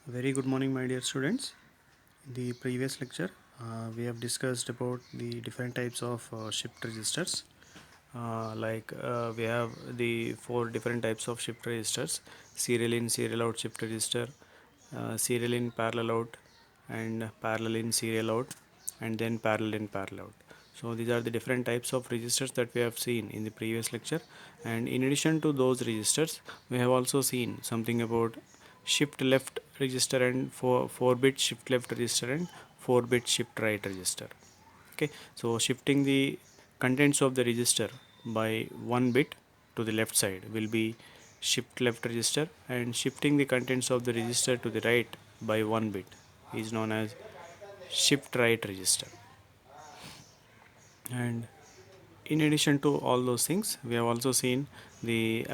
Very good morning, my dear students. In the previous lecture, we have discussed about the different types of shift registers. We have the four different types of shift registers: serial in, serial out shift register, serial in, parallel out, and parallel in, serial out, and then parallel in, parallel out. So these are the different types of registers that we have seen in the previous lecture. And in addition to those registers, we have also seen something about shift left register and 4-bit shift left register and 4-bit shift right register. Okay, so shifting the contents of the register by 1 bit to the left side will be shift left register, and shifting the contents of the register to the right by 1 bit is known as shift right register. And in addition to all those things, we have also seen the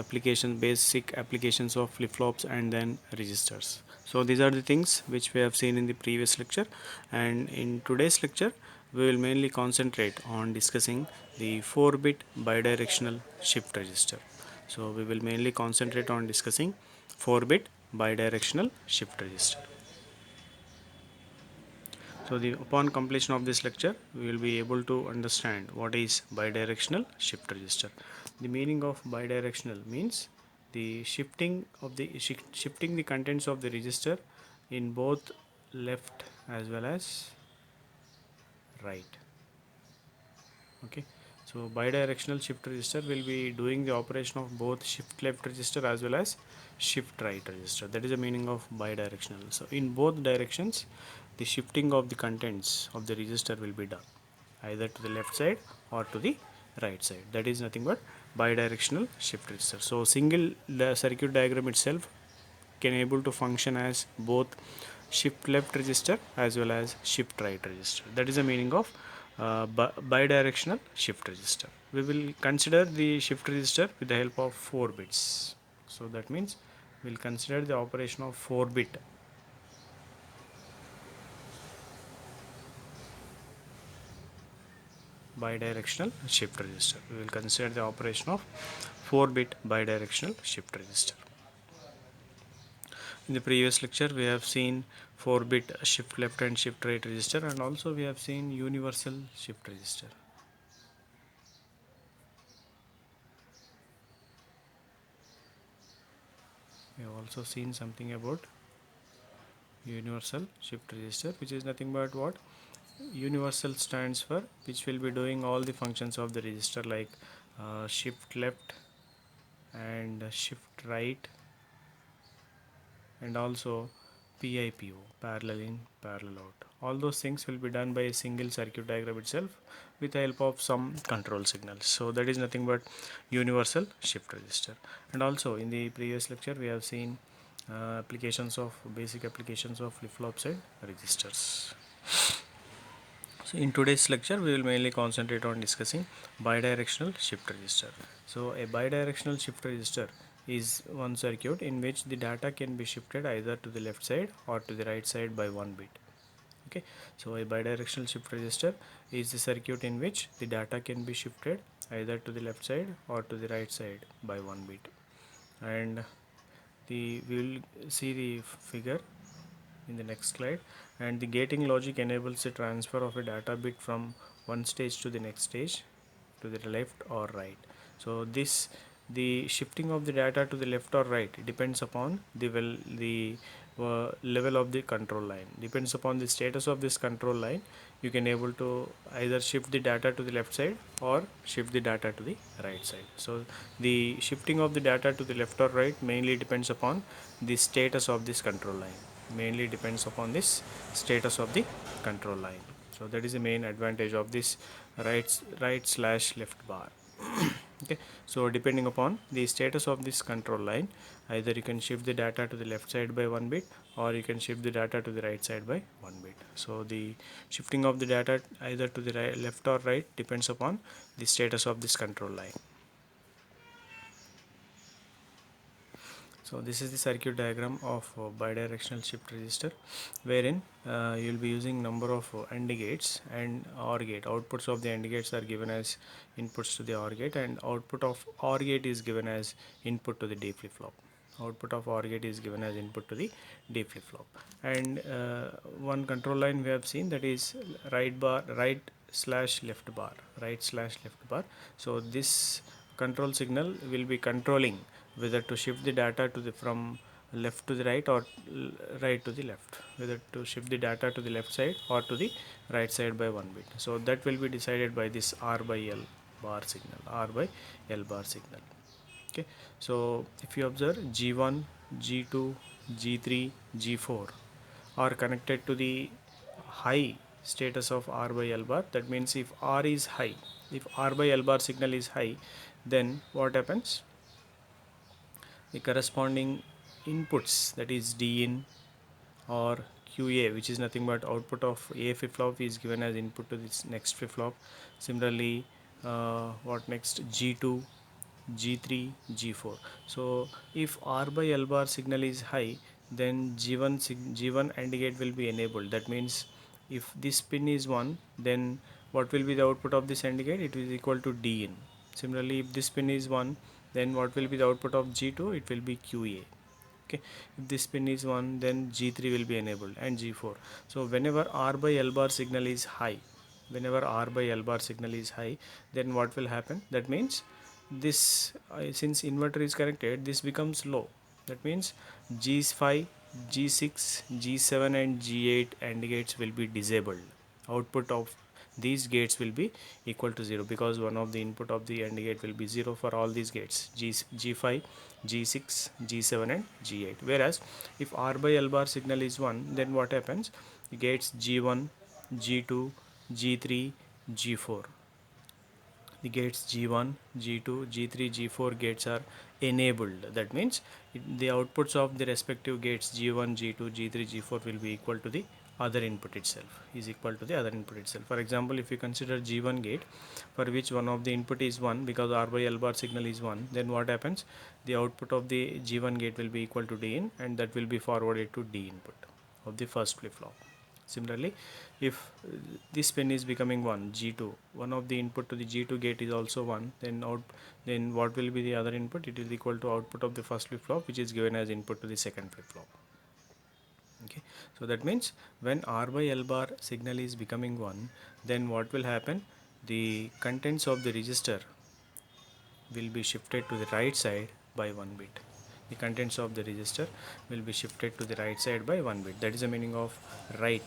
basic applications of flip-flops and then registers. So these are the things which we have seen in the previous lecture, and in today's lecture we will mainly concentrate on discussing the 4-bit bidirectional shift register. So we will mainly concentrate on discussing 4-bit bidirectional shift register. So upon completion of this lecture, we will be able to understand what is bidirectional shift register. The meaning of bidirectional means the shifting the contents of the register in both left as well as right. Okay, so bidirectional shift register will be doing the operation of both shift left register as well as shift right register. That is the meaning of bidirectional. So in both directions, the shifting of the contents of the register will be done either to the left side or to the right side. That is nothing but bidirectional shift register. So single circuit diagram itself can able to function as both shift left register as well as shift right register. That is the meaning of bidirectional shift register. We will consider the shift register with the help of 4 bits. So that means we will consider the operation of 4 bit bidirectional shift register. We will consider the operation of 4-bit bidirectional shift register. In the previous lecture, we have seen 4-bit shift left and shift right register, and also we have seen universal shift register. We have also seen something about universal shift register, which is nothing but what? Universal stands for which will be doing all the functions of the register, like shift left and shift right, and also PIPO, parallel in, parallel out. All those things will be done by a single circuit diagram itself with the help of some control signals. So that is nothing but universal shift register. And also in the previous lecture we have seen basic applications of flip-flops and registers. So in today's lecture we will mainly concentrate on discussing bidirectional shift register. So a bidirectional shift register is one circuit in which the data can be shifted either to the left side or to the right side by 1 bit. Okay, so a bidirectional shift register is the circuit in which the data can be shifted either to the left side or to the right side by 1 bit. And we will see the figure in the next slide. And the gating logic enables the transfer of a data bit from one stage to the next stage, to the left or right. So the shifting of the data to the left or right depends upon the level of the control line. Depends upon the status of this control line, you can able to either shift the data to the left side or shift the data to the right side. So the shifting of the data to the left or right mainly depends upon the status of this control line. Mainly depends upon this status of the control line. So that is the main advantage of this right slash left bar. Okay, so depending upon the status of this control line, either you can shift the data to the left side by 1 bit or you can shift the data to the right side by 1 bit. So the shifting of the data either to the left or right depends upon the status of this control line. So this is the circuit diagram of bidirectional shift register, wherein you will be using number of AND gates and OR gate. Outputs of the AND gates are given as inputs to the OR gate, and output of OR gate is given as input to the D flip flop. output of OR gate is given as input to the D flip flop. And one control line we have seen, that is right bar, right slash left bar, right slash left bar. So this control signal will be controlling whether to shift the data to the from left to the right or right to the left, whether to shift the data to the left side or to the right side by 1 bit. So that will be decided by this R by L bar signal, R by L bar signal. Okay, so if you observe, G1, G2, G3, G4 are connected to the high status of R by L bar. That means if R is high, if R by L bar signal is high, then what happens? The corresponding inputs, that is D in or QA, which is nothing but output of A flip flop, is given as input to this next flip flop. Similarly, what next? G2, G3, G4. So if R by L bar signal is high, then G1 AND gate will be enabled. That means if this pin is 1, then what will be the output of this AND gate? It is equal to D in. Similarly, if this pin is 1, then what will be the output of G2? It will be QA. Okay, if this pin is 1, then G3 will be enabled, and G4. So whenever R by L bar signal is high, whenever R by L bar signal is high, then what will happen? That means this since inverter is connected, this becomes low. That means G5, G6, G7 and G8 AND gates will be disabled. Output of these gates will be equal to 0, because one of the input of the AND gate will be 0 for all these gates, G5, G6, G7 and G8. Whereas if R by L bar signal is 1, then what happens? The gates G1, G2, G3, G4, the gates G1, G2, G3, G4 gates are enabled. That means the outputs of the respective gates G1, G2, G3, G4 will be equal to the other input itself, is equal to the other input itself. For example, if you consider G1 gate, for which one of the input is 1, because R by L bar signal is 1, then what happens? The output of the G1 gate will be equal to D in, and that will be forwarded to D input of the first flip flop. Similarly, if this pin is becoming 1, G2, one of the input to the G2 gate is also 1, then what will be the other input? It is equal to output of the first flip flop, which is given as input to the second flip flop. Okay, so that means when R by L bar signal is becoming 1, then what will happen? The contents of the register will be shifted to the right side by 1 bit. The contents of the register will be shifted to the right side by 1 bit. That is the meaning of right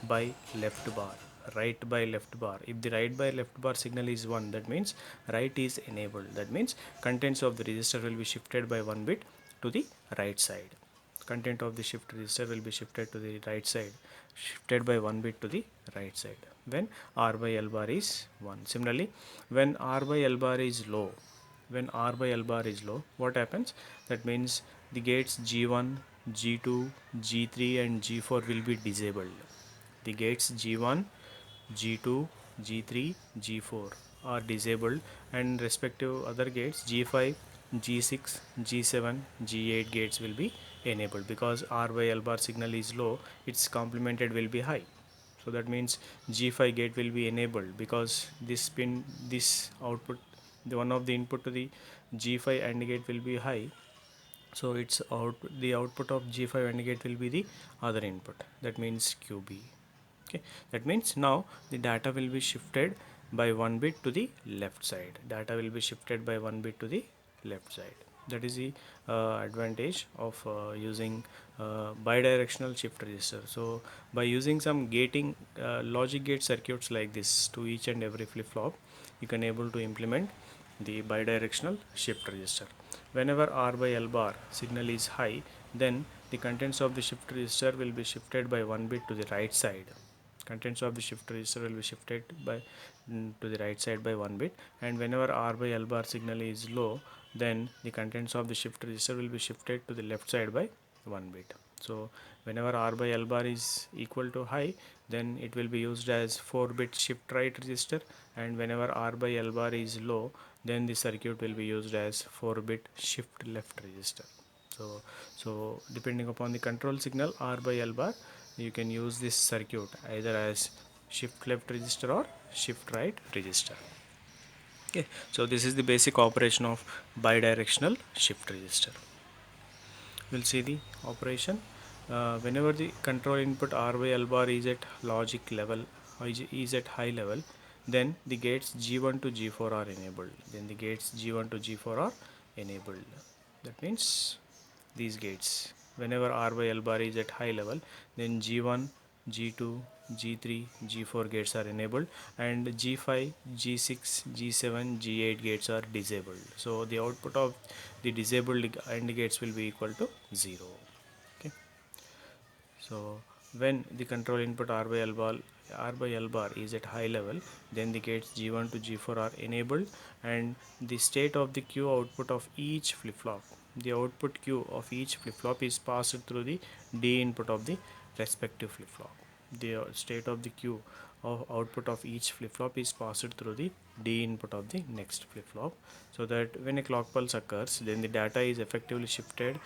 by left bar. Right by left bar. If the right by left bar signal is 1, that means right is enabled. That means contents of the register will be shifted by 1 bit to the right side. Content of the shift register will be shifted to the right side, shifted by 1 bit to the right side when R by L bar is 1. Similarly, when R by L bar is low, when R by L bar is low, what happens? That means the gates G1, G2, G3 and G4 will be disabled. The gates G1, G2, G3, G4 are disabled, and respective other gates G5, G6, G7, G8 gates will be enabled, because R by L bar signal is low, its complemented will be high. So that means G5 gate will be enabled, because this pin, this output, the one of the input to the G5 AND gate will be high, so it's the output of G5 AND gate will be the other input, that means QB. Okay, that means now the data will be shifted by 1 bit to the left side. Data will be shifted by 1 bit to the left side. That is the advantage of using bidirectional shift register. So by using some gating logic gate circuits like this to each and every flip flop, you can able to implement the bidirectional shift register. Whenever R by L bar signal is high, then the contents of the shift register will be shifted by 1 bit to the right side. Contents of the shift register will be shifted by to the right side by 1 bit, and whenever R by L bar signal is low, then the contents of the shift register will be shifted to the left side by 1 bit. So whenever R by L bar is equal to high, then it will be used as 4-bit shift right register, and whenever R by L bar is low, then the circuit will be used as 4-bit shift left register. So depending upon the control signal R by L bar, you can use this circuit either as shift left register or shift right register. Okay, so this is the basic operation of bidirectional shift register. we'll see the operation. Whenever the control input R by L bar is at logic level, is at high level, then the gates G1 to G4 are enabled. Then the gates G1 to G4 are enabled. That means these gates, whenever R by L bar is at high level, then G1, G2, G3, G4 gates are enabled, and G5, G6, G7, G8 gates are disabled. So the output of the disabled AND gates will be equal to 0. Okay. So when the control input R by L bar is at high level, then the gates G1 to G4 are enabled, and the state of the Q output of each flip flop, the output Q of each flip flop is passed through the D input of the respective flip flop. The state of the Q of output of each flip flop is passed through the D input of the next flip flop, so that when a clock pulse occurs, then the data is effectively shifted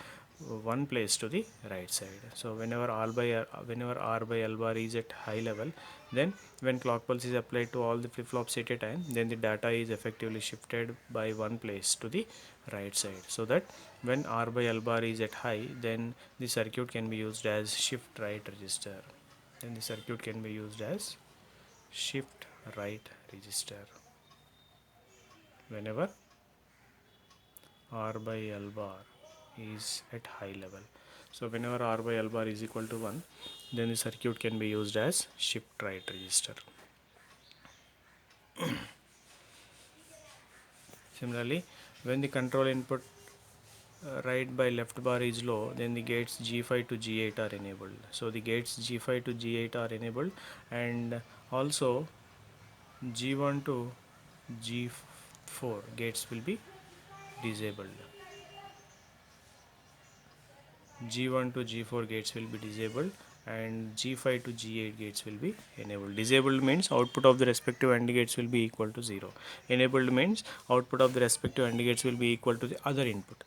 one place to the right side. So whenever R by L bar is at high level, then when clock pulse is applied to all the flip flops at a time, then the data is effectively shifted by one place to the right side, so that when R by L bar is at high, then the circuit can be used as shift right register. Then the circuit can be used as shift right register whenever R by L bar is at high level. So whenever R by L bar is equal to 1, then the circuit can be used as shift right register. Similarly, when the control input right by left bar is low, then the gates G5 to G8 are enabled. So the gates G5 to G8 are enabled, and also G1 to G4 gates will be disabled. G1 to G4 gates will be disabled, and G5 to G8 gates will be enabled. Disabled means output of the respective AND gates will be equal to 0. Enabled means output of the respective AND gates will be equal to the other input.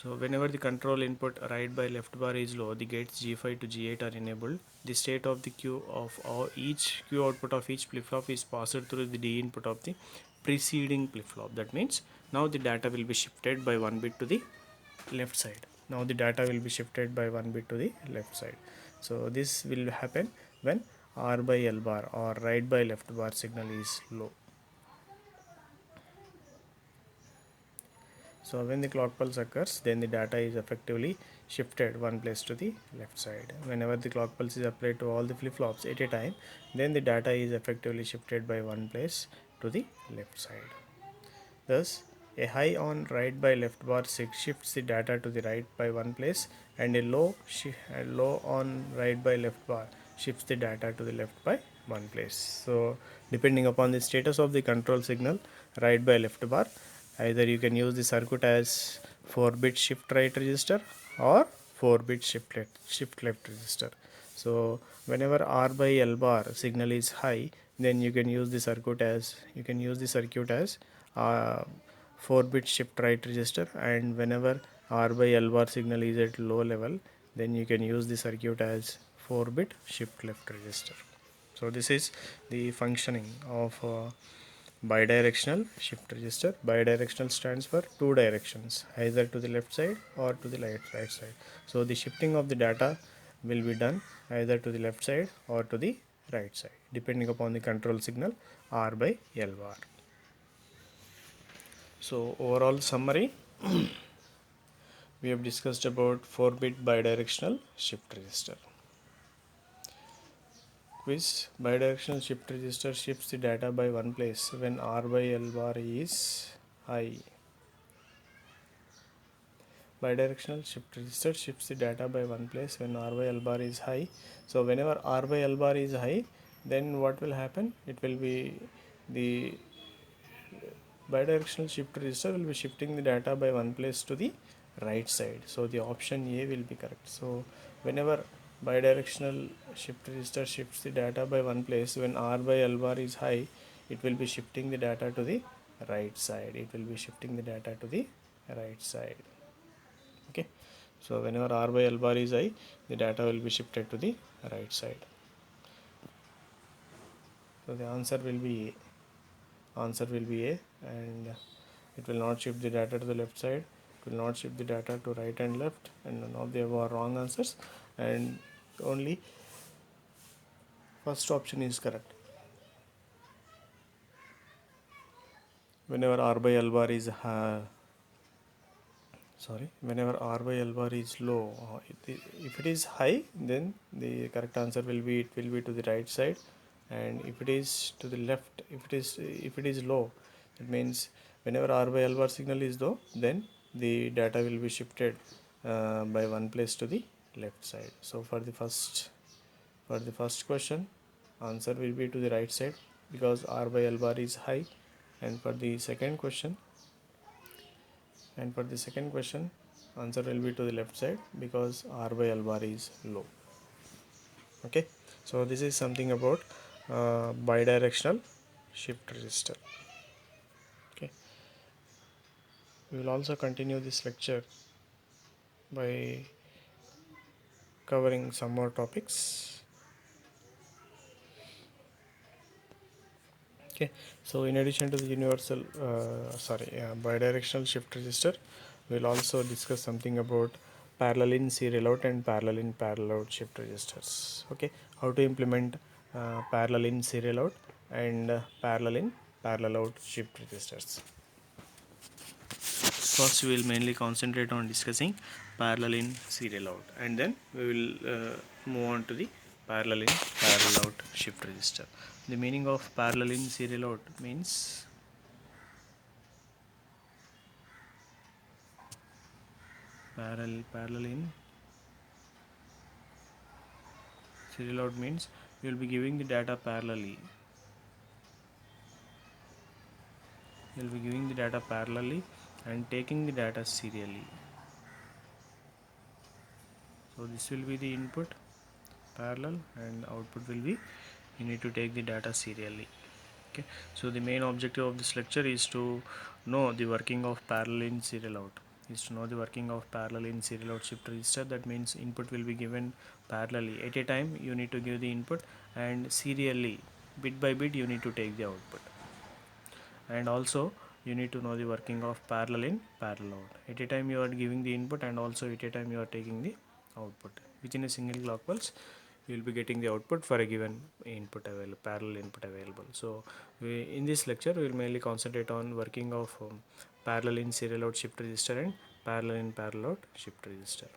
So whenever the control input right by left bar is low, the gates G5 to G8 are enabled. The state of the Q of each Q output of each flip flop is passed through the D input of the preceding flip flop. That means now the data will be shifted by one bit to the left side. Now the data will be shifted by one bit to the left side. So this will happen when R by L bar or right by left bar signal is low. So when the clock pulse occurs, then the data is effectively shifted one place to the left side. Whenever the clock pulse is applied to all the flip flops at a time, then the data is effectively shifted by one place to the left side. Thus, a high on right by left bar shifts the data to the right by one place, and a low on right by left bar shifts the data to the left by one place. So depending upon the status of the control signal right by left bar, either you can use the circuit as 4-bit shift right register or 4-bit shift left register. So whenever R by L bar signal is high, then you can use the circuit as 4-bit shift right register, and whenever R by L bar signal is at low level, then you can use the circuit as 4-bit shift left register. So this is the functioning of bidirectional shift register. Bidirectional stands for two directions, either to the left side or to the right side. So the shifting of the data will be done either to the left side or to the right side, depending upon the control signal R by L bar. So overall summary, we have discussed about 4-bit bidirectional shift register. Quiz: bidirectional shift register shifts the data by one place when R by L bar is high. Bidirectional shift register shifts the data by one place when R by L bar is high. So whenever R by L bar is high, then what will happen? It will be the bidirectional shift register will be shifting the data by one place to the right side. So the option A will be correct. So whenever bidirectional shift register shifts the data by one place when R by L bar is high, it will be shifting the data to the right side. Okay. So whenever R by L bar is high, the data will be shifted to the right side. So the answer will be A. And it will not shift the data to the left side, it will not shift the data to right and left, and none of the above are wrong answers, and only first option is correct. Whenever r by l bar is whenever r by l bar is low, if it is high, then the correct answer will be, it will be to the right side, and if it is to the left, if it is low, it means whenever r by l bar signal is low, then the data will be shifted by one place to the left side. So for the first question, answer will be to the right side because r by l bar is high, and for the second question, answer will be to the left side because r by l bar is low. Okay, so this is something about bidirectional shift register. Okay, we will also continue this lecture by covering some more topics. Okay, so in addition to the bidirectional shift register, we will also discuss something about parallel in serial out and parallel in parallel out shift registers. Okay, how to implement parallel in serial out and parallel in parallel out shift registers. First, we will mainly concentrate on discussing parallel in serial out, and then we will move on to the parallel in parallel out shift register. The meaning of parallel in serial out means parallel in serial out means you will be giving the data parallelly. You will be giving the data parallelly and taking the data serially. So this will be the input parallel, and output will be, you need to take the data serially. Okay, so the main objective of this lecture is to know the working of parallel in serial out. Shift register. That means input will be given parallelly. At a time you need to give the input, and serially, bit by bit, you need to take the output. And also you need to know the working of parallel in parallel out. At a time you are giving the input, and also at a time you are taking the output. Within a single clock pulse, you will be getting the output for a given parallel input available. So in this lecture we will mainly concentrate on working of parallel in serial out shift register and parallel in parallel out shift register.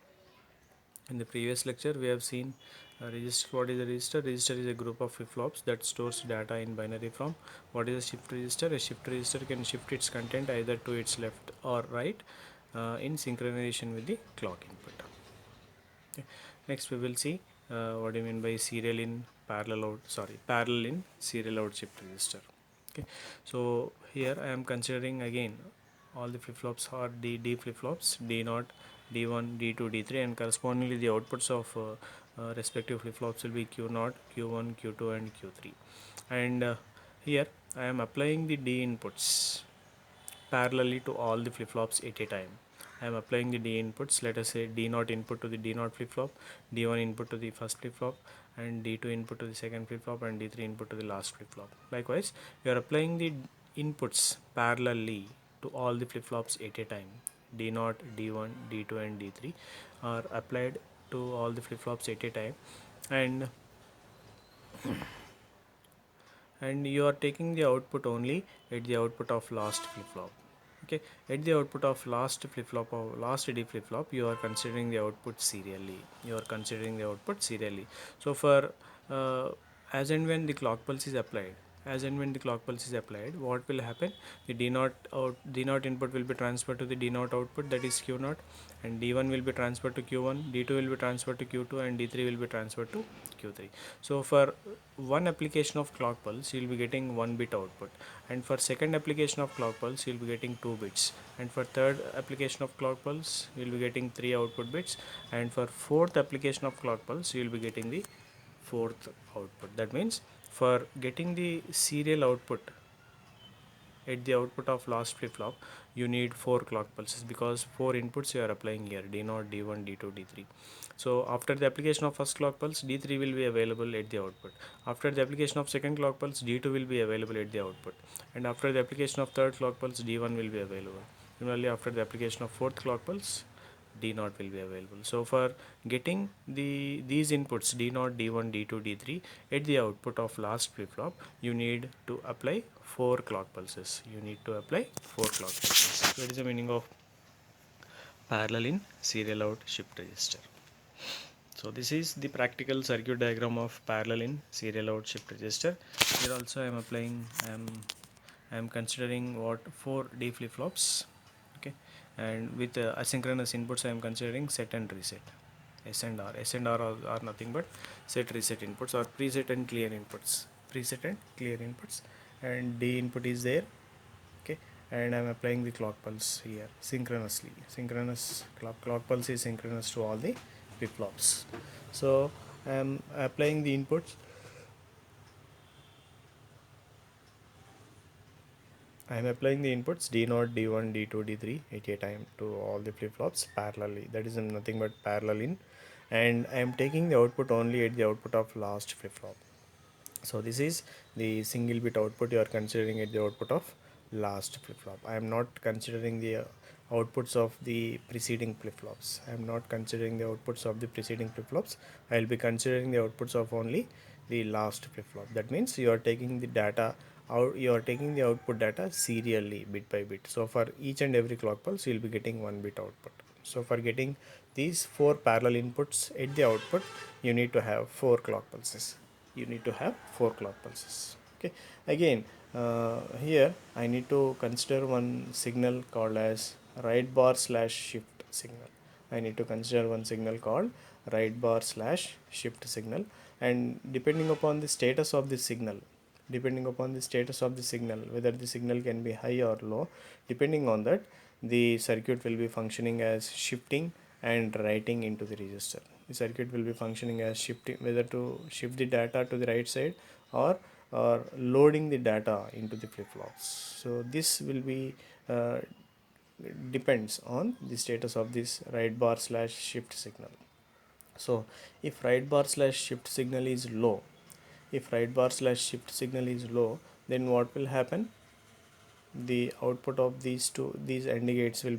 In the previous lecture we have seen a register. What is a register? Register is a group of flip-flops that stores data in binary form. What is a shift register? A shift register can shift its content either to its left or right in synchronization with the clock input. Okay. Next we will see what do you mean by parallel in serial out shift register. Okay, so here I am considering again all the flip-flops are D flip-flops, D0, D1, D2, D3, and correspondingly the outputs of respective flip-flops will be Q0, Q1, Q2, and Q3. And here I am applying the D inputs parallelly to all the flip-flops at a time. I am applying the D inputs. Let us say D0 input to the D0 flip-flop, D1 input to the first flip-flop, and D2 input to the second flip-flop, and D3 input to the last flip-flop. Likewise, we are applying the inputs parallelly to all the flip-flops at a time. D0, D1, D2, and D3 are applied to all the flip-flops at a time, and you are taking the output only at the output of last flip-flop. Okay, at the output of last flip-flop or last D flip-flop, you are considering the output serially. So for uh, as and when the clock pulse is applied, what will happen? The D0 input will be transferred to the D0 output, that is Q0, and D1 will be transferred to Q1, D2 will be transferred to Q2, and D3 will be transferred to Q3. So for one application of clock pulse, you will be getting 1 bit output, and for second application of clock pulse, you will be getting 2 bits, and for third application of clock pulse, you will be getting 3 output bits, and for fourth application of clock pulse, you will be getting the fourth output. That means for getting the serial output at the output of last flip-flop, you need 4 clock pulses, because 4 inputs you are applying here, D0, D1, D2, D3. So after the application of first clock pulse, D3 will be available at the output. After the application of second clock pulse, D2 will be available at the output, and after the application of third clock pulse, D1 will be available. Similarly, after the application of fourth clock pulse, D0 will be available. So for getting these inputs D0, D1, D2, D3 at the output of last flip flop, you need to apply 4 clock pulses. You need to apply 4 clock pulses. That is the meaning of parallel in serial out shift register. So this is the practical circuit diagram of parallel in serial out shift register. Here also I am applying, I am considering what 4 D flip flops, okay, and with asynchronous inputs I am considering set and reset, S and R. S and R are nothing but set reset inputs, or preset and clear inputs, preset and clear inputs, and D input is there, okay, and I am applying the clock pulse here synchronously. Synchronous clock pulse is synchronous to all the flip flops. So I am applying the inputs. I am applying the inputs D0, D1, D2, D3 at a time to all the flip flops parallelly. That is nothing but parallel in, and I am taking the output only at the output of last flip flop. So this is the single bit output you are considering at the output of last flip flop. I am not considering the outputs of the preceding flip flops. I am not considering the outputs of the preceding flip flops. I will be considering the outputs of only the last flip flop. That means you are taking the data out, you are taking the output data serially bit by bit. So for each and every clock pulse you will be getting 1 bit output. So for getting these 4 parallel inputs at the output, you need to have 4 clock pulses. You need to have 4 clock pulses. Okay, again here I need to consider one signal called as right bar slash shift signal. I need to consider one signal called right bar slash shift signal, and depending upon the status of the signal, whether the signal can be high or low, depending on that, the circuit will be functioning as shifting and writing into the register. The circuit will be functioning as shifting, whether to shift the data to the right side or loading the data into the flip flops. So this will be depends on the status of this right bar slash shift signal. So if right bar slash shift signal is low, then what will happen? The output of these AND gates will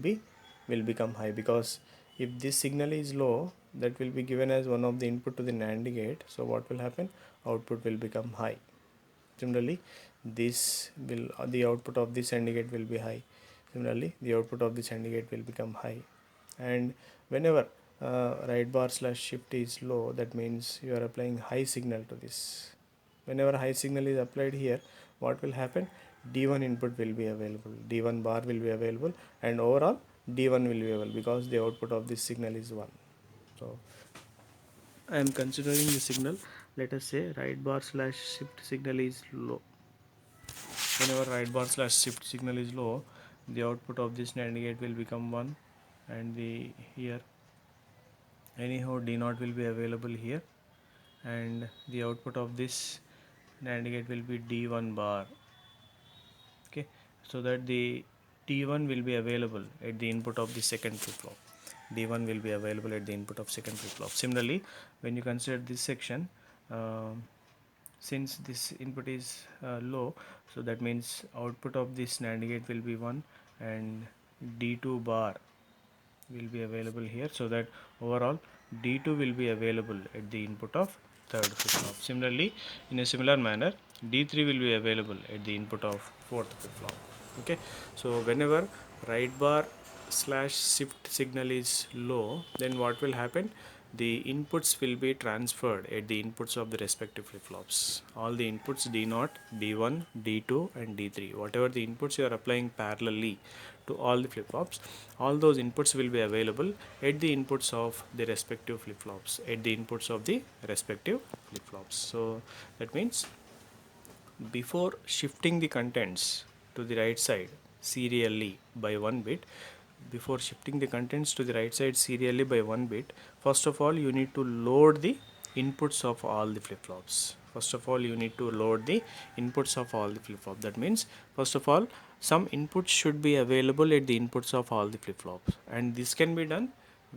become high, because if this signal is low, that will be given as one of the input to the NAND gate. So what will happen? Output will become high. Similarly, this will the output of this AND gate will be high. Similarly, the output of this AND gate will become high. And whenever right bar slash shift is low, that means you are applying high signal to this. Whenever high signal is applied here, what will happen? D1 input will be available, D1 bar will be available, and overall D1 will be available, because the output of this signal is 1. So I am considering the signal, let us say right bar slash shift signal is low. Whenever right bar slash shift signal is low, the output of this NAND gate will become 1, and the here anyhow D0 will be available here, and the output of this NAND gate will be D1 bar. Okay, so that the D1 will be available at the input of the second flip flop. D1 will be available at the input of second flip flop. Similarly, when you consider this section, since this input is low, so that means output of this NAND gate will be 1, and D2 bar will be available here, so that overall D2 will be available at the input of third flip flop. Similarly, in a similar manner, D3 will be available at the input of fourth flip flop. Okay, so whenever right bar slash shift signal is low, then what will happen? The inputs will be transferred at the inputs of the respective flip flops. All the inputs D0, D1, D2 and D3, whatever the inputs you are applying parallelly to all the flip flops, all those inputs will be available at the inputs of the respective flip flops, So that means before shifting the contents to the right side serially by 1 bit, first of all you need to load the inputs of all the flip flops. That means first of all some inputs should be available at the inputs of all the flip-flops, and this can be done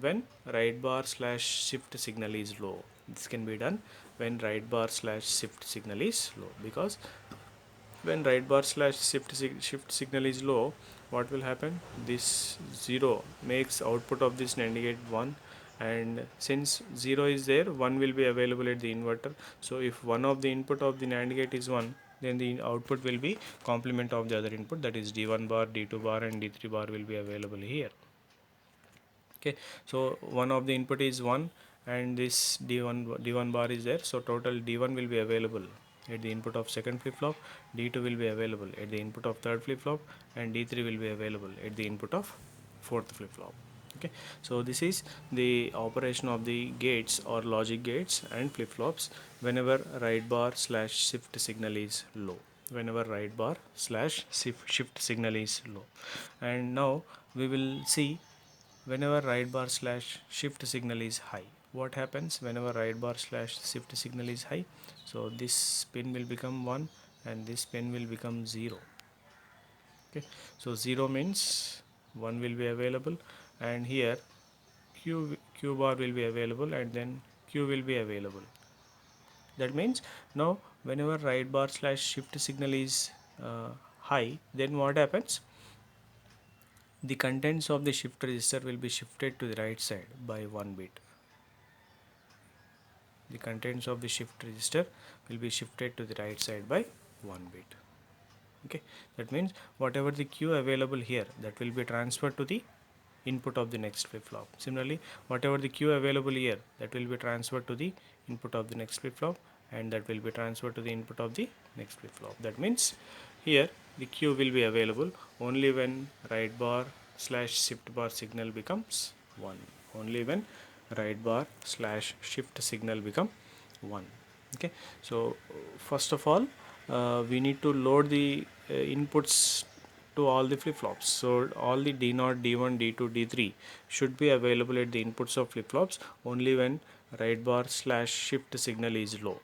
when write bar slash shift signal is low. This can be done when write bar slash shift signal is low, because when write bar slash shift signal is low, what will happen? This 0 makes output of this NAND gate 1, and since 0 is there, 1 will be available at the inverter. So if one of the input of the NAND gate is 1, then the output will be complement of the other input, that is D1 bar, D2 bar and D3 bar will be available here. Okay, so one of the input is 1 and this D1 bar is there, so total D1 will be available at the input of second flip flop, D2 will be available at the input of third flip flop, and D3 will be available at the input of fourth flip flop. Okay, so this is the operation of the gates or logic gates and flip flops whenever write bar slash shift signal is low. Whenever write bar slash shift signal is low. And now we will see whenever write bar slash shift signal is high. What happens whenever write bar slash shift signal is high? So this pin will become 1 and this pin will become 0. Okay, so 0 means 1 will be available, and here q bar will be available, and then q will be available. That means now whenever write bar slash shift signal is high, then what happens? The contents of the shift register will be shifted to the right side by 1 bit. The contents of the shift register will be shifted to the right side by 1 bit. Okay, that means whatever the q available here, that will be transferred to the input of the next flip flop. Similarly, whatever the q available here, that will be transferred to the input of the next flip flop, and that will be transferred to the input of the next flip flop. That means here the q will be available only when write bar slash shift bar signal becomes 1. Only when write bar slash shift signal become 1. Okay, so first of all, we need to load the inputs to all the flip-flops. So all the D0, D1, D2, D3 should be available at the inputs of flip-flops only when write bar slash shift signal is low.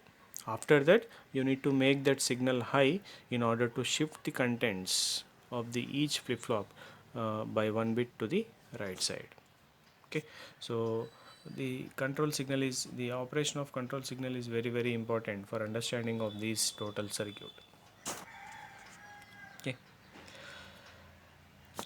After that, you need to make that signal high in order to shift the contents of the each flip-flop by 1 bit to the right side. Okay, so the control signal is, the operation of control signal is very important for understanding of this total circuit. Okay,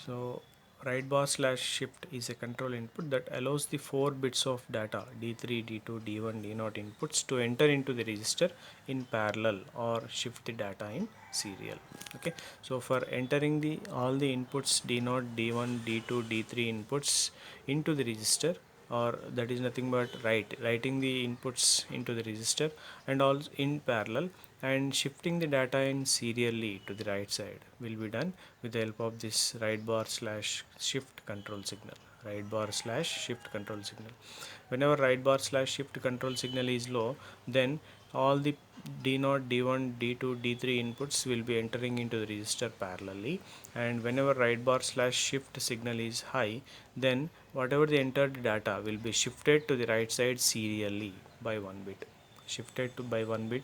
so write bar slash shift is a control input that allows the 4 bits of data D3, D2, D1, D0 inputs to enter into the register in parallel or shift the data in serial. Okay, so for entering the all the inputs D0, D1, D2, D3 inputs into the register, or that is nothing but writing the inputs into the register and all in parallel, and shifting the data in serially to the right side will be done with the help of this write bar slash shift control signal. Write bar slash shift control signal. Whenever write bar slash shift control signal is low, then all the D0, D1, D2, D3 inputs will be entering into the register parallelly, and whenever write bar slash shift signal is high, then whatever the entered data will be shifted to the right side serially by 1 bit. Shifted to by 1 bit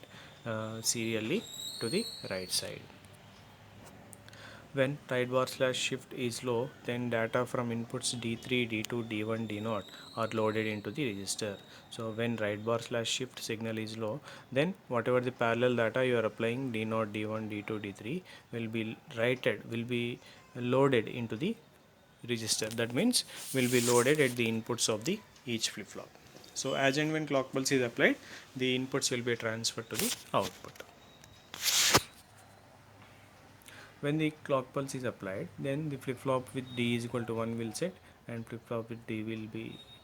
serially to the right side. When write bar slash shift is low, then data from inputs D3, D2, D1, D0 are loaded into the register. So when write bar slash shift signal is low, then whatever the parallel data you are applying D0, D1, D2, D3 will be loaded into the register. That means will be loaded at the inputs of the each flip flop. So as and when clock pulse is applied, the inputs will be transferred to the output. When the clock pulse is applied, then the flip flop with D is equal to 1 will set, and flip flop with D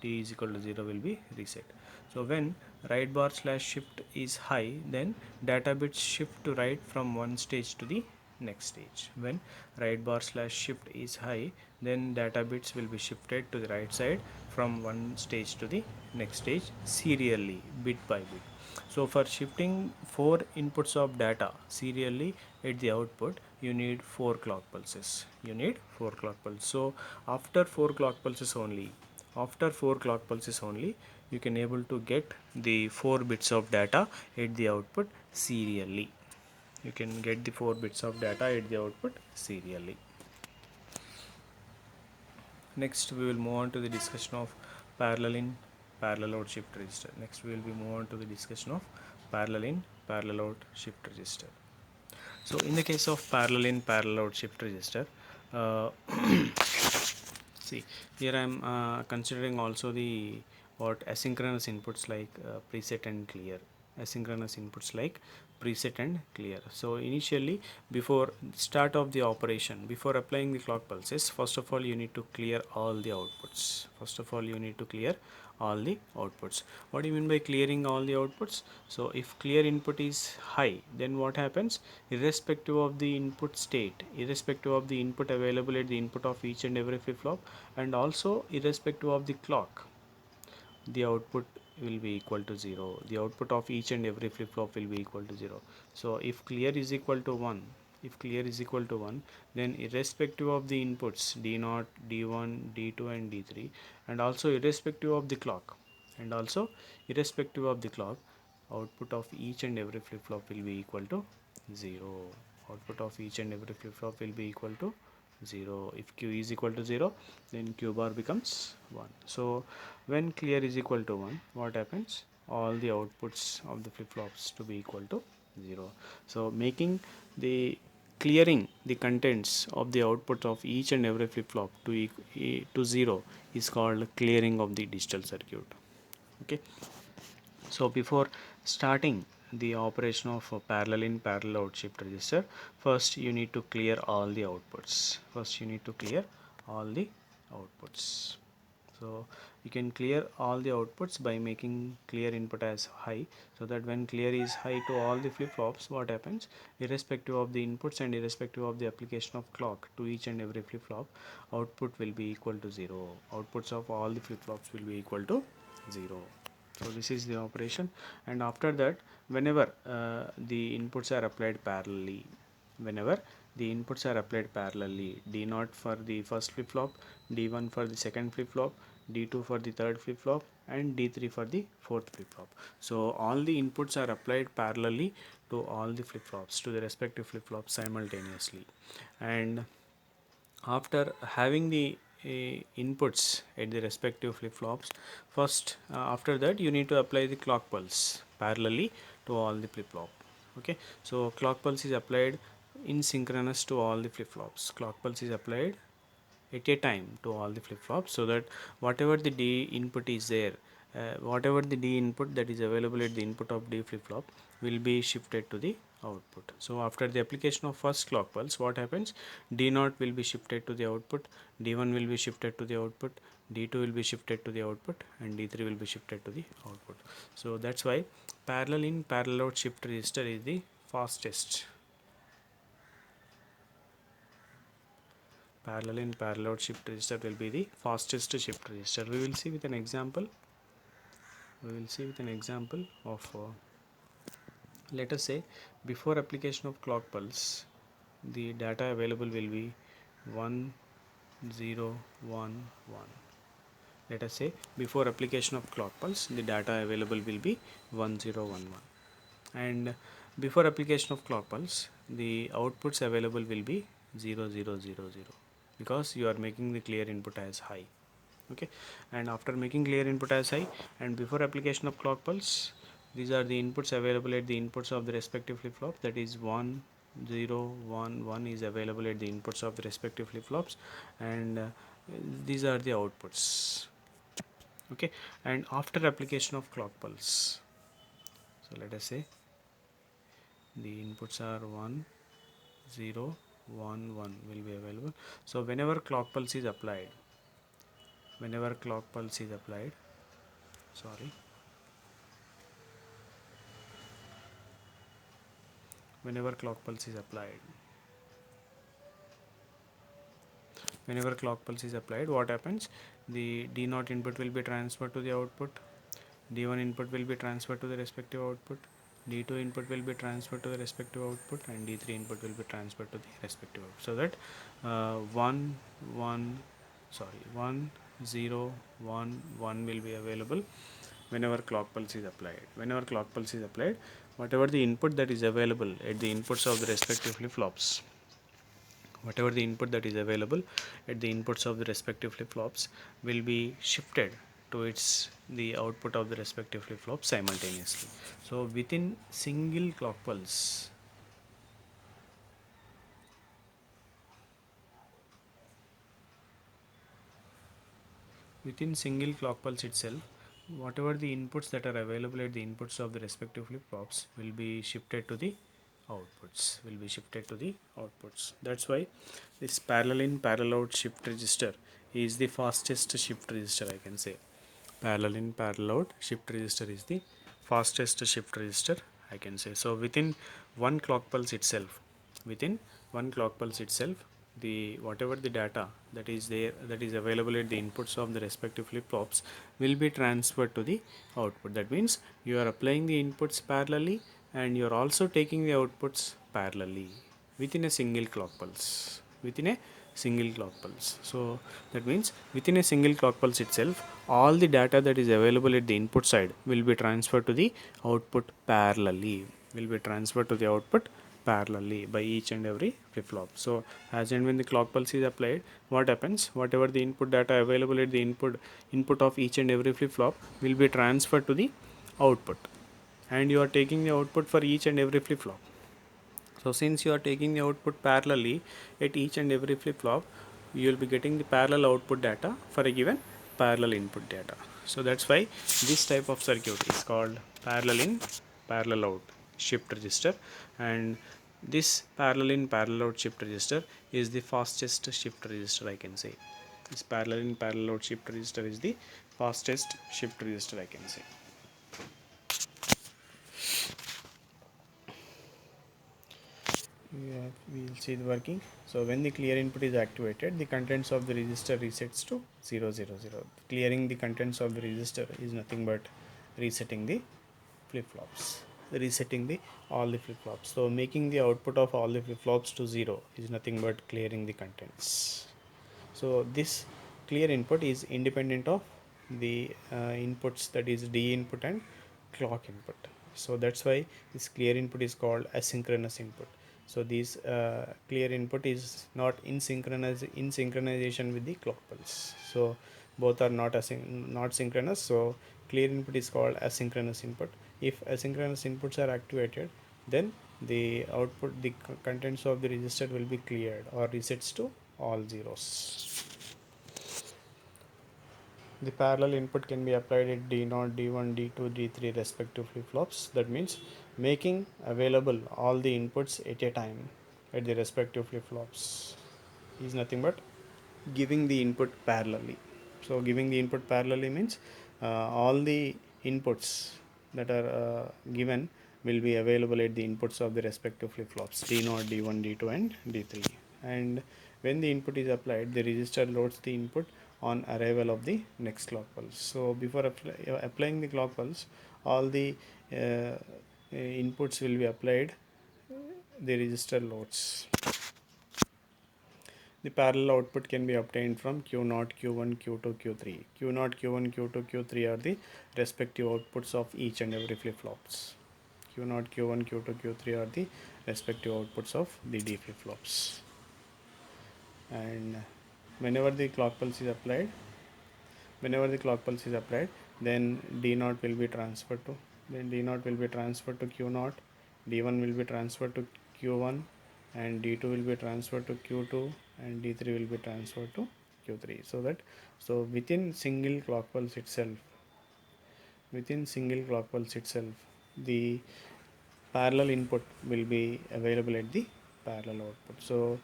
is equal to 0 will be reset. So when write bar slash shift is high, then data bits shift to right from one stage to the next stage. When write bar slash shift is high, then data bits will be shifted to the right side from one stage to the next stage serially, bit by bit. So for shifting 4 inputs of data serially at the output, you need 4 clock pulses. You need 4 clock pulses. So after 4 clock pulses only, you can able to get the 4 bits of data at the output serially. you can get the 4 bits of data at the output serially. Next we will move on to the discussion of parallel in, parallel out shift register. Next we will be move on to the discussion of parallel in, parallel out shift register. So in the case of parallel in, parallel out shift register, uh, see here I am considering also the what asynchronous inputs like preset and clear. Asynchronous inputs like preset and clear. So initially, before start of the operation, before applying the clock pulses, first of all you need to clear all the outputs. First of all you need to clear all the outputs. What do you mean by clearing all the outputs? So if clear input is high, then what happens? Irrespective of the input state, irrespective of the input available at the input of each and every flip flop, and also irrespective of the clock, the output will be equal to 0. The output of each and every flip flop will be equal to 0. So if clear is equal to 1, if clear is equal to 1, then irrespective of the inputs d0, d1, d2 and d3, and also irrespective of the clock, and also irrespective of the clock, output of each and every flip flop will be equal to 0. Output of each and every flip flop will be equal to 0. If q is equal to 0, then q bar becomes 1. So when clear is equal to 1, what happens? All the outputs of the flip flops to be equal to 0. So making the clearing the contents of the output of each and every flip flop to 0 is called clearing of the digital circuit. Okay. So before starting the operation of a parallel in, parallel out shift register, first you need to clear all the outputs. First you need to clear all the outputs. So you can clear all the outputs by making clear input as high, so that when clear is high to all the flip flops, what happens? Irrespective of the inputs and irrespective of the application of clock to each and every flip flop, output will be equal to 0. Outputs of all the flip flops will be equal to 0. So this is the operation, and after that, whenever the inputs are applied parallelly, whenever the inputs are applied parallelly, d0 for the first flip flop, d1 for the second flip flop, d2 for the third flip flop, and d3 for the fourth flip flop. So all the inputs are applied parallelly to all the flip flops, to the respective flip flops simultaneously. And after having the inputs at the respective flip flops, first after that you need to apply the clock pulse parallelly to all the flip flop. Okay, so clock pulse is applied in synchronous to all the flip flops. Clock pulse is applied at a time to all the flip flops, so that whatever the D input is there, whatever the D input that is available at the input of D flip flop will be shifted to the output. So after the application of first clock pulse, what happens? D0 will be shifted to the output, D1 will be shifted to the output, D2 will be shifted to the output, and D3 will be shifted to the output. So that's why parallel in, parallel out shift register is the fastest. Parallel in, parallel out shift register will be the fastest shift register. We will see with an example. We will see with an example of let us say before application of clock pulse, the data available will be 1011. Let us say before application of clock pulse, the data available will be 1011, and before application of clock pulse, the outputs available will be 0000, because you are making the clear input as high. Okay, and after making clear input as high and before application of clock pulse, these are the inputs available at the inputs of the respective flip flop, that is 1 0 1 1 is available at the inputs of the respective flip flops, and these are the outputs. Okay, and after application of clock pulse, so let us say the inputs are 1 0 1 1 will be available. So whenever clock pulse is applied, whenever clock pulse is applied, sorry, whenever clock pulse is applied, whenever clock pulse is applied, what happens? The D0 input will be transferred to the output, D1 input will be transferred to the respective output, D2 input will be transferred to the respective output, and D3 input will be transferred to the respective output, so that 1 1 sorry 1 0 1 1 will be available whenever clock pulse is applied. Whenever clock pulse is applied, whatever the input that is available at the inputs of the respective flip-flops, whatever the input that is available at the inputs of the respective flip-flops will be shifted to its the output of the respective flip-flop simultaneously. So within single clock pulse, within single clock pulse itself, whatever the inputs that are available at the inputs of the respective flip-flops will be shifted to the outputs. That's why this parallel in parallel out shift register is the fastest shift register, I can say. Parallel in parallel out shift register is the fastest shift register, I can say. So within one clock pulse itself, within one clock pulse itself, the whatever the data that is there, that is available at the inputs of the respective flip-flops will be transferred to the output. That means you are applying the inputs parallelly and you are also taking the outputs parallelly within a single clock pulse, within a single clock pulse. So that means within a single clock pulse itself, all the data that is available at the input side will be transferred to the output parallelly, will be transferred to the output parallelly by each and every flip-flop. So as and when the clock pulse is applied, what happens, whatever the input data available at the input of each and every flip-flop will be transferred to the output, and you are taking the output for each and every flip-flop. So since you are taking the output parallelly at each and every flip-flop, you will be getting the parallel output data for a given parallel input data. So that's why this type of circuit is called parallel in parallel out shift register, and this parallel in parallel out shift register is the fastest shift register, I can say. This parallel in parallel out shift register is the fastest shift register, I can say. Yeah, we'll see the working. So when the clear input is activated, the contents of the register resets to 000. Clearing the contents of the register is nothing but resetting the flip-flops, resetting the all the flip-flops. So making the output of all the flip-flops to 0 is nothing but clearing the contents. So this clear input is independent of the inputs, that is D input and clock input. So that's why this clear input is called asynchronous input. So this clear input is not in synchronization with the clock pulse. So both are not synchronous. So clear input is called asynchronous input. If asynchronous inputs are activated, then the output, the contents of the register will be cleared or resets to all zeros. The parallel input can be applied at D0, D1, D2, D3 respective flip-flops. That means making available all the inputs at a time at the respective flip-flops is nothing but giving the input parallelly. So giving the input parallelly means all the inputs that are given will be available at the inputs of the respective flip-flops D0, D1, D2 and D3. And when the input is applied, the register loads the input on arrival of the next clock pulse. So before applying the clock pulse, all the inputs will be applied, the register loads. The parallel output can be obtained from Q0, Q1, Q2, Q3. Q0, Q1, Q2, Q3 are the respective outputs of each and every flip-flops. Q0, Q1, Q2, Q3 are the respective outputs of the D flip-flops. And whenever the clock pulse is applied, then D0 will be transferred to, Q0, D1 will be transferred to Q1, and D2 will be transferred to Q2, and D3 will be transferred to Q3. So within single clock pulse itself, the parallel input will be available at the parallel output. So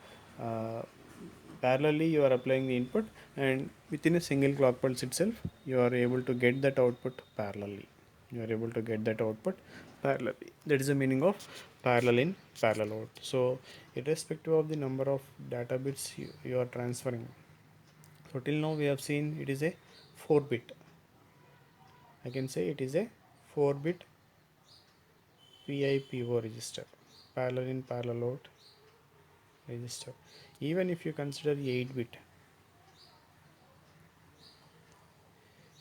parallelly you are applying the input, and within a single clock pulse itself you are able to get that output parallelly. That is the meaning of parallel in parallel out. So irrespective of the number of data bits you are transferring, so till now we have seen it is a 4-bit, I can say it is a 4-bit PIPO register, parallel in parallel out register. Even if you consider 8-bit,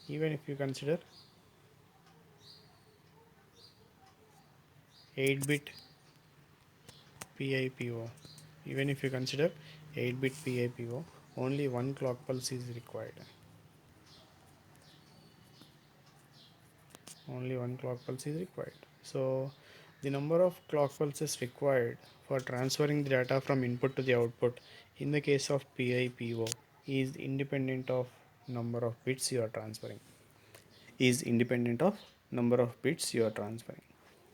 even if you consider 8-bit PIPO. Even if you consider 8-bit PIPO, only one clock pulse is required. Only one clock pulse is required. So the number of clock pulses required for transferring the data from input to the output in the case of PIPO is independent of number of bits you are transferring. Is independent of number of bits you are transferring.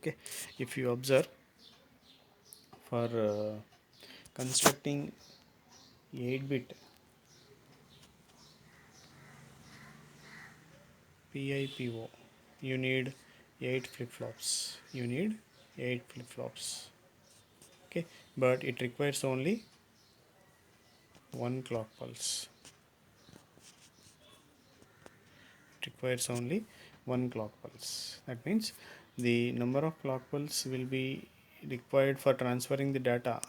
Okay, if you observe, for constructing 8-bit PIPO, you need 8 flip-flops. You need 8 flip-flops. Okay, but it requires only one clock pulse. It requires only one clock pulse. That means the number of clock pulse will be required for transferring the data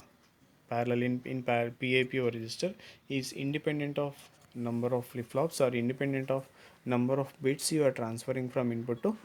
parallel in PIPO register is independent of number of flip-flops or independent of number of bits you are transferring from input to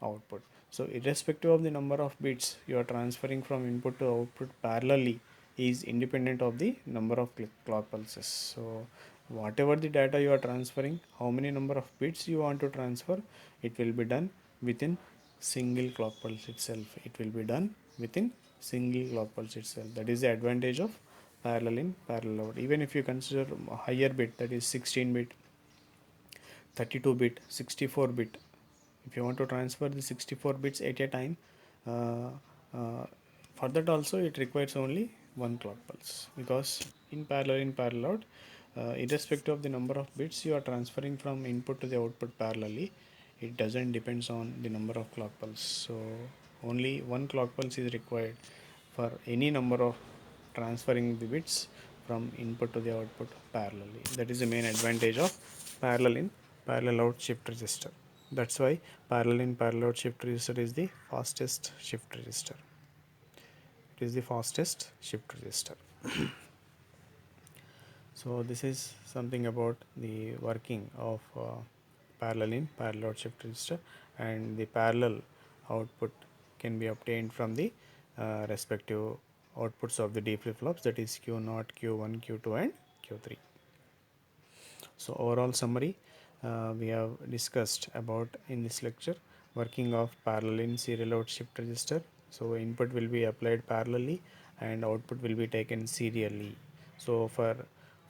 output. So irrespective of the number of bits you are transferring from input to output parallelly is independent of the number of clock pulses. So whatever the data you are transferring, how many number of bits you want to transfer, it will be done within single clock pulse itself. It will be done within single clock pulse itself. That is the advantage of parallel in parallel out. Even if you consider a higher bit, that is 16 bit, 32 bit, 64 bit, if you want to transfer the 64 bits at a time, uh, uh, for that also it requires only one clock pulse, because in parallel out, irrespective of the number of bits you are transferring from input to the output parallelly, it doesn't depends on the number of clock pulse. So only one clock pulse is required for any number of transferring the bits from input to the output parallelly. That is the main advantage of parallel in parallel out shift register. That's why parallel in parallel out shift register is the fastest shift register. It is the fastest shift register. So this is something about the working of parallel in parallel out shift register, and the parallel output can be obtained from the respective outputs of the D flip flops, that is Q0, Q1, Q2 and Q3. So overall summary, we have discussed about in this lecture working of parallel in serial out shift register. So input will be applied parallelly and output will be taken serially. So for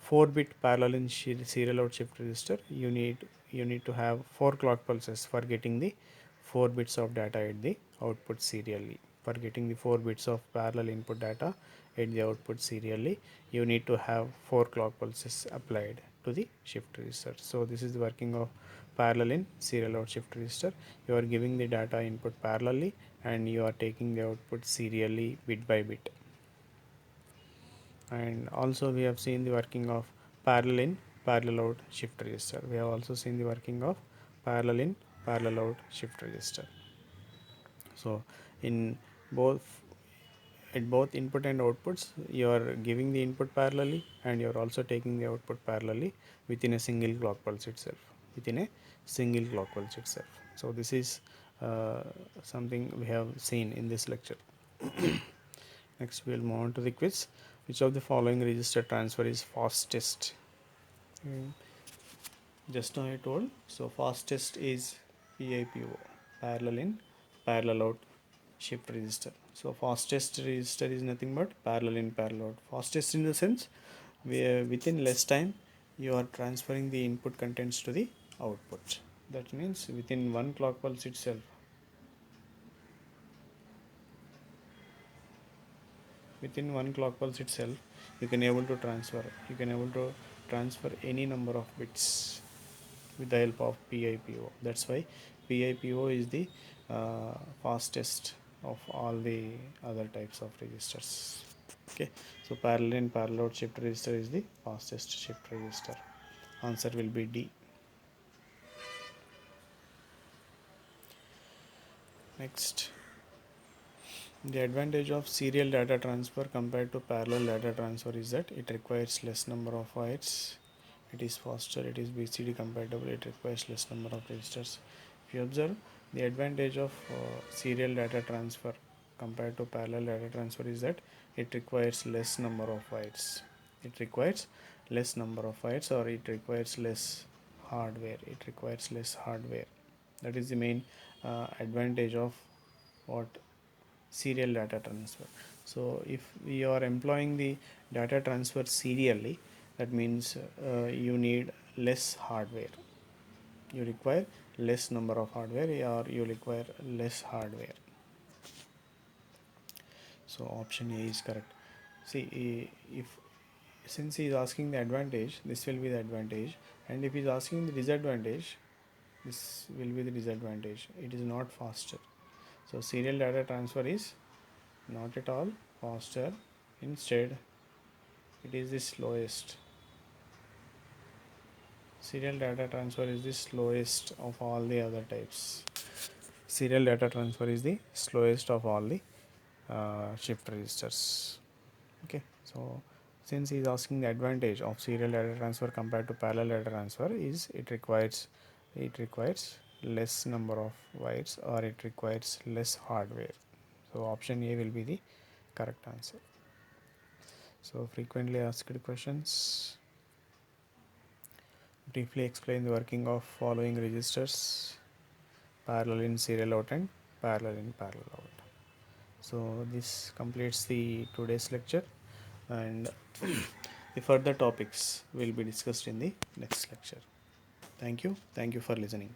4-bit parallel in serial out shift register, you need to have 4 clock pulses for getting the 4 bits of data at the output serially. For getting the 4 bits of parallel input data at the output serially, you need to have 4 clock pulses applied to the shift register. So this is the working of parallel in serial out shift register. You are giving the data input parallelly and you are taking the output serially bit by bit. And also we have seen the working of parallel in parallel out shift register. We have also seen the working of parallel in parallel out shift register. So in both at both input and outputs, you are giving the input parallelly and you are also taking the output parallelly within a single clock pulse itself. Within a single clock pulse itself. So this is uh, something we have seen in this lecture. Next we will move on to the quiz. Which of the following register transfer is fastest? Just now I told. So fastest is PIPO, parallel in parallel out shift register. So fastest register is nothing but parallel in parallel out. Fastest in the sense where within less time you are transferring the input contents to the output. That means within one clock pulse itself. Within one clock pulse itself, you can able to transfer. You can able to transfer any number of bits with the help of PIPO. That's why PIPO is the fastest of all the other types of registers. Okay, so parallel and parallel out shift register is the fastest shift register. Answer will be D. Next, the advantage of serial data transfer compared to parallel data transfer is that it requires less number of wires. It is faster, it is BCD compatible, it requires less number of registers. If you observe, the advantage of serial data transfer compared to parallel data transfer is that it requires less number of bytes. It requires less number of bytes, or it requires less hardware. It requires less hardware. That is the main advantage of what serial data transfer. So if we are employing the data transfer serially, that means you need less hardware. You require less number of hardware, or you require less hardware. So option A is correct. See, if since he is asking the advantage, this will be the advantage, and if he is asking the disadvantage, this will be the disadvantage. It is not faster. So serial data transfer is not at all faster. Instead, it is the slowest. Serial data transfer is the slowest of all the other types. Serial data transfer is the slowest of all the shift registers. Okay, so since he is asking the advantage of serial data transfer compared to parallel data transfer is it requires less number of bytes, or it requires less hardware. So option A will be the correct answer. So frequently asked questions. Briefly explain the working of following registers: parallel in serial out and parallel in parallel out. So this completes the today's lecture, and the further topics will be discussed in the next lecture. Thank you for listening.